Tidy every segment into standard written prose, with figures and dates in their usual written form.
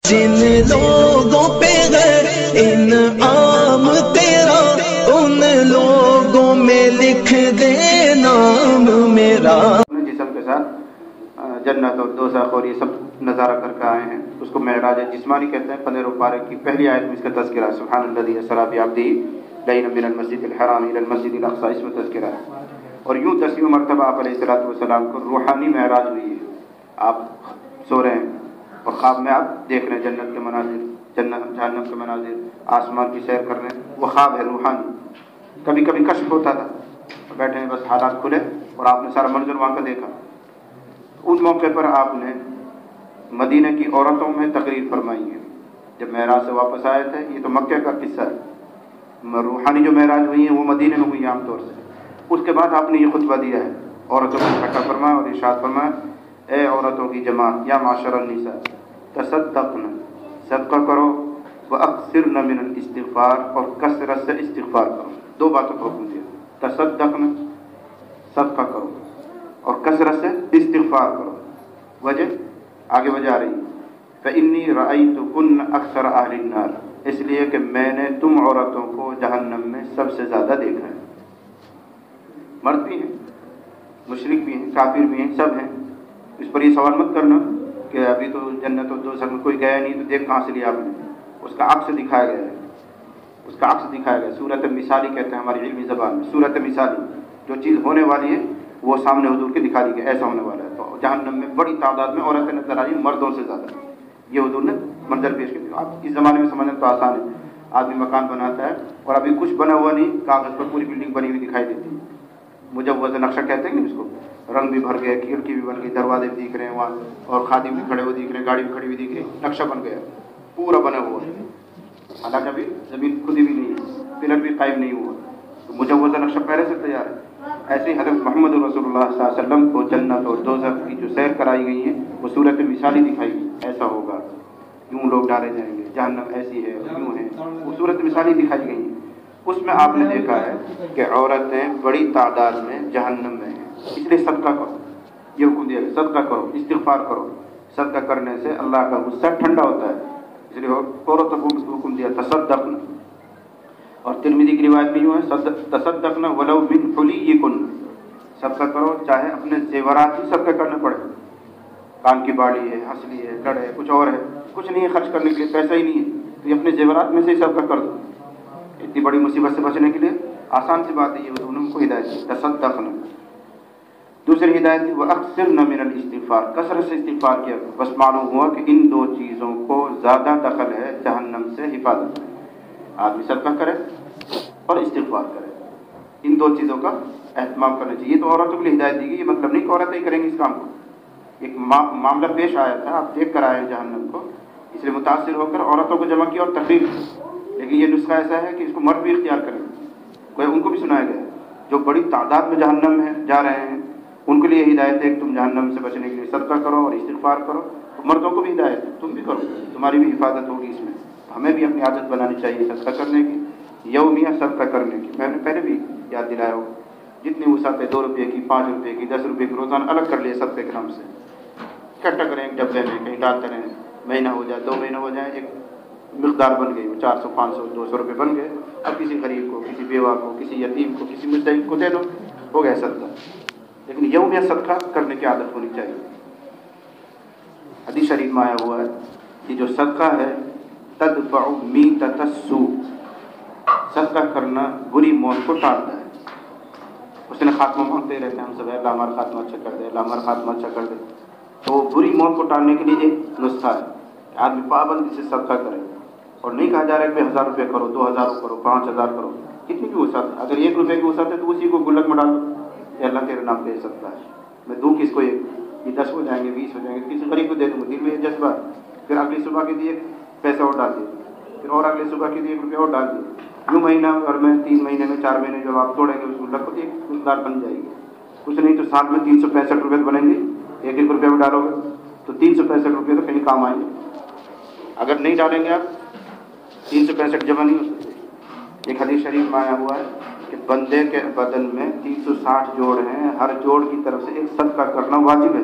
جن لوگوں پہ غیر انعام تیرا ان لوگوں میں لکھ دے نام میرا۔ جسم کے ساتھ جنت اور دوزخ اور یہ سب نظارہ کر کے آئے ہیں، اس کو معراج جسمانی کہتے ہیں۔ 15 پارے کی پہلی آیت میں اس کا تذکرہ ہے، سبحان الذی اسری بعبدہ لیلا من المسجد الحرام الی المسجد الاقصی، اس میں تذکرہ ہے۔ اور یوں 10ویں مرتبہ آپ علیہ الصلوۃ والسلام کو روحانی معراج ہوئی ہے۔ آپ سو رہے ہیں اور خواب میں آپ دیکھ رہے ہیں جنت کے مناظر، جہنم کے مناظر، آسمان کی سیر کر رہے ہیں، وہ خواب ہے روحانی۔ کبھی کبھی کشف ہوتا تھا، بیٹھے ہیں بس حالات کھلے اور آپ نے سارا منظر وہاں کا دیکھا۔ ان موقع پر آپ نے مدینہ کی عورتوں میں تقریر فرمائی ہے جب معراج سے واپس آئے تھے۔ یہ تو مکہ کا قصہ ہے، روحانی جو معراج ہوئی ہیں وہ مدینہ میں ہوئی عام طور سے۔ اس کے بعد آپ نے یہ خطبہ دیا ہے، عورتوں کو اکٹھا فرمایا اور ارشاد فرمایا، اے عورتوں کی جماعت، یا معاشر النساء تصدقن، صدقہ کرو، واکثرن من الاستغفار، اور کثرت سے استغفار کرو۔ دو باتوں کو حکم دیا، تصدقن صدقہ کرو اور کثرت سے استغفار کرو۔ وجہ آگے وجہ آ رہی ہے، فإنی رأیتکن اکثر اہل النار، اس لیے کہ میں نے تم عورتوں کو جہنم میں سب سے زیادہ دیکھا ہے۔ مرد بھی ہیں، مشرک بھی ہیں، کافر بھی ہیں، سب ہیں۔ اس پر یہ سوال مت کرنا کہ ابھی تو جنت و دوزخ میں کوئی گیا نہیں تو دیکھ کہاں سے لیا آپ نے۔ اس کا عکس دکھایا گیا ہے، اس کا عکس دکھایا گیا ہے۔ صورت مثالی کہتے ہیں ہماری علمی زبان میں، صورت مثالی، جو چیز ہونے والی ہے وہ سامنے حضور کے دکھا دی گئی، ایسا ہونے والا ہے۔ تو جہنم میں بڑی تعداد میں عورتیں نظر آ رہی ہیں، مردوں سے زیادہ۔ یہ حضور نے منظر پیش کیا۔ آپ اس زمانے میں سمجھنا تو آسان ہے، آدمی مکان بناتا ہے اور ابھی کچھ بنا ہوا نہیں، کاغذ پر پوری بلڈنگ بنی ہوئی دکھائی دیتی ہے، مجوز نقشہ کہتے ہیں اس کو۔ رنگ بھی بھر گئے، کھڑکی بھی بن گئی، دروازے بھی دکھ رہے ہیں وہاں، اور خادم بھی کھڑے ہوئے دکھ رہے ہیں، گاڑی بھی کھڑی ہوئی دکھ رہی ہے، نقشہ بن گیا پورا بنا ہوا ہے۔ حالانکہ ابھی زمین کھدی بھی نہیں ہے، پلر بھی قائم نہیں ہوا، تو مجوز نقشہ پہلے سے تیار ہے۔ ایسے ہی حضرت محمد رسول اللہ صلی اللہ علیہ وسلم کو جنت اور دوزخ کی جو سیر کرائی گئی ہے وہ صورت مثالی دکھائی گئی، ایسا ہوگا، یوں لوگ ڈالے جائیں گے، جہنم ایسی ہے، یوں ہے، وہ صورت مثالی دکھائی گئی ہے۔ اس میں آپ نے دیکھا ہے کہ عورتیں بڑی تعداد میں جہنم میں ہیں، اس لیے صدقہ کرو، یہ حکم دیا ہے، صدقہ کرو، استغفار کرو۔ صدقہ کرنے سے اللہ کا غصہ ٹھنڈا ہوتا ہے، اس لیے عورتوں کو حکم دیا تصدقن۔ اور ترمذی کی روایت میں یوں ہے، تصدقن ولو من حلیکن، صدقہ کرو چاہے اپنے زیورات ہی صدقہ کرنے پڑے، کان کی باڑی ہے، ہنسلی ہے، کڑ ہے، کچھ اور ہے، کچھ نہیں ہے خرچ کرنے کے لیے، پیسہ ہی نہیں ہے، تو یہ اپنے زیورات میں سے ہی صدقہ کر دو۔ اتنی بڑی مصیبت سے بچنے کے لیے آسان سی بات ہے، یہ انہوں کو ہدایت دی، تصدقن۔ دوسری ہدایت دی، وَأَكْثِرْنَ مِنَ الْإِسْتِغْفَارِ، کثرت سے استغفار کیا۔ بس معلوم ہوا کہ ان دو چیزوں کو زیادہ دخل ہے جہنم سے حفاظت میں، آدمی صدقہ کرے اور استغفار کرے، ان دو چیزوں کا اہتمام کرنا چاہیے۔ یہ تو عورتوں کے لیے ہدایت دی گئی، یہ مطلب نہیں کہ عورتیں ہی کریں گی اس کام کو۔ ایک معاملہ پیش آیا تھا، آپ دیکھ کر آئے ہیں جہنم کو، اس لیے متاثر ہو کر عورتوں کو جمع کیا اور تقریر کی، لیکن یہ نسخہ ایسا ہے کہ اس کو مرد بھی اختیار کریں، کوئی ان کو بھی سنایا گیا ہے جو بڑی تعداد میں جہنم میں جا رہے ہیں، ان کے لیے ہدایت ہے کہ تم جہنم سے بچنے کے لیے صدقہ کرو اور استغفار کرو۔ تو مردوں کو بھی ہدایت ہے، تم بھی کرو، تمہاری بھی حفاظت ہوگی اس میں۔ ہمیں بھی اپنی عادت بنانی چاہیے صدقہ کرنے کی، یومیہ صدقہ کرنے کی۔ میں نے پہلے بھی یاد دلایا ہو، جتنی وسعت ہے، 2 روپے کی، 5 روپے کی، 10 روپے کی، روزانہ الگ کر لیے صدقے کے نام سے، اکٹھا کریں ایک ڈبے میں، کہیں ڈالتے رہیں، مہینہ ہو جائے، 2 مہینہ ہو جائے، ایک مقدار بن گئی، 400 500 200 روپے بن گئے۔ اب کسی غریب کو، کسی بیوہ کو، کسی یتیم کو، کسی مستحق کو دے دو، ہو گیا صدقہ۔ لیکن یومیہ صدقہ کرنے کی عادت ہونی چاہیے۔ حدیث شریف میں آیا ہوا ہے، یہ جو صدقہ ہے، تدفع میتۃ السوء، صدقہ کرنا بری موت کو ٹالتا ہے۔ اس نے خاتمہ مانگتے رہتے ہیں ہم سب، اللہ ہمارا خاتمہ اچھا کر دے، اللہ ہمارا خاتمہ اچھا کر دے۔ تو بری موت کو ٹالنے کے لیے ایک نسخہ ہے کہ آدمی پابندی سے صدقہ کرے، اور نہیں کہا جا رہا ہے کہ 1000 روپے کرو، 2000 کرو، 5000 کرو، کتنی بھی وسعت ہے۔ اگر 1 روپے کی وسعت ہے تو اسی کو گلک میں ڈال دو کہ اللہ تیرے نام دے سکتا ہے، میں دوں کس کو، یہ 10 ہو جائیں گے، 20 ہو جائیں گے، کسی غریب کو دے دوں گا، دل میں یہ جذبہ۔ پھر اگلی صبح کے دیے پیسہ اور ڈال دیا، پھر اور اگلی صبح کے دیے 1 روپیہ اور ڈال دیا، یوں مہینہ اور میں 3 مہینے میں 4 مہینے جب آپ توڑیں گے اس گلک کو ایک مقدار بن جائے گی، کچھ نہیں تو سال میں 365 روپے بنیں گے، 1 روپیہ میں ڈالو گے تو 365 روپے تو کہیں کام آئیں گے۔ اگر نہیں ڈالیں گے آپ 365 جمع نہیں ہو سکتے۔ ایک حدیث شریف میں آیا ہوا ہے کہ بندے کے بدن میں 360 جوڑ ہیں، ہر جوڑ کی طرف سے ایک صدقہ کرنا واجب ہے۔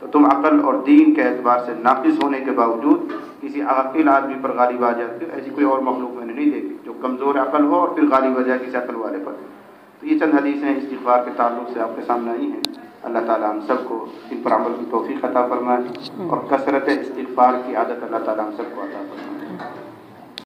تو تم عقل اور دین کے اعتبار سے ناقص ہونے کے باوجود کسی عاقل آدمی پر غالب آ جاتی ہے، ایسی کوئی اور مخلوق میں نے نہیں دیکھی جو کمزور عقل ہو اور پھر غالب آ جائے کسی عقل والے پر۔ تو یہ چند حدیثیں استغفار کے تعلق سے آپ کے سامنے آئی ہیں۔ اللہ تعالیٰ ہم سب کو ان پر عمل کی توفیق عطا فرمائے اور کثرت استغفار کی عادت اللہ تعالیٰ ہم سب کو عطا فرمائے۔